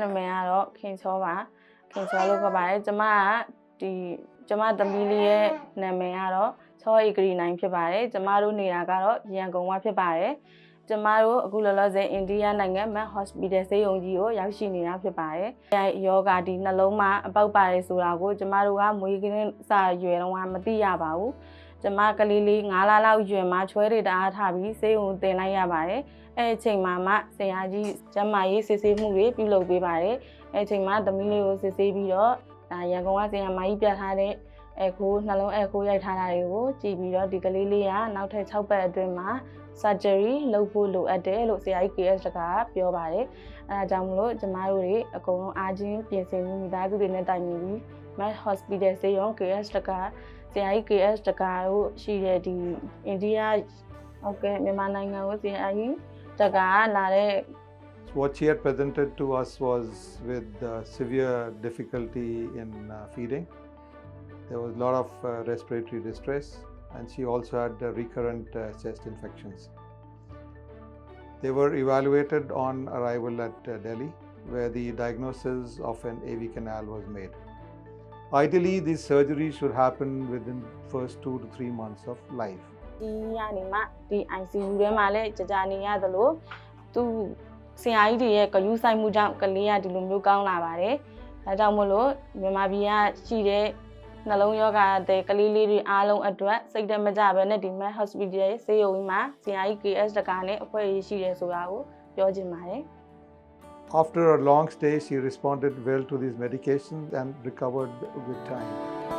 နာမည်ကတော့ခင်ချောပါခင်ချောလို့ခေါ်ပါတယ်ကျမကျမသမီးလေးရဲ့နာမည်ကတော့ချောဧကရီနိုင်ဖြစ်ပါတယ်ကျမတို့နေတာကတော့ရန်ကုန်ကဖြစ်ပါတယ်ကျမတို့အခုလောလောဆယ်အိန္ဒိယနိုင်ငံမှာ hospital ဆေးရုံကြီးကိုရောက်ရှိနေတာဖြစ်ပါတယ်။ယောဂဒီနှလုံးမှာအပေါက်ပါတယ်ဆိုတာကိုကျမတို့ကမွေးကင်းစာရွယ်တော့မသိရပါဘူး။ကျမကလေးလေး9လလောက်ရွယ်မှာချွဲတွေတအားထားပြီးဆေးရုံတင်လိုက်ရပါတယ်။အဲ့အချိန်မှာမှဆရာကြီးကျမရေးစစ်ဆေးမှုတွေပြုလုပ်ပေးပါတယ်။အဲ့အချိန်မှာသမီးလေးကိုစစ်ဆေးပြီးတော့ရန်ကုန်ကဆရာမကြီးပြထားတဲ့အခုနှလုံးအခုရိုက်ထားတာတွေကိုကြည့်ပြီးတော့ဒီကလေးလေးကနောက်ထပ်6ပတ်အတွင်းမှာsurgery လုပ်ဖို့လိုအပ်တယ်လို့ဆရာကြီး KS တကပြောပါတယ်။အဲဒါကြောင့်မလို့ကျမတို့တွေအကုန်လုံးအားချင်းပြင်ဆင်မှုမိသားစုတွေနဲ့တိုင်ပင်ပြီး Mass Hospital ဆေးရုံ KS တကဆရာကြီး KS တကတို့ရှိတဲ့ဒီအိန္ဒိယဟုတ်ကဲ့မြန်မာနိုင်ငံကိုဆရာကြီးတကလာတဲ့ What she had presented to us was with severe difficulty in feeding. There was a lot of respiratory distress and she also had recurrent chest infections. They were evaluated on arrival at Delhi, where the diagnosis of an AV canal was made. Ideally, this surgery should happen within the first 2 to 3 months of life. ဒီရနေမှာဒီ ICU ထဲမှာလည်းကြာနေရသလိုသူဆရာကြီးတွေရဲ့ဂရုစိုက်မှုကြောင့်ကလေးကဒီလိုမျိုးကောင်းလာပါတယ်။ဒါကြောင့်မို့လို့မြန်မာပြည်ကရှိတဲ့နှလုံးရောဂါတဲ့ကလေးလေးတွေအားလုံးအတွက်စိတ်တမကြဘဲနဲ့ဒီ Mass Hospital ရဲ့ဆေးရုံကြီးမှာဆရာကြီး KS တကာနဲ့အဖွဲ့ရှိတယ်ဆိုတာကိုပြောချင်ပါတယ်။ After a long stay, she responded well to these medications and recovered with time.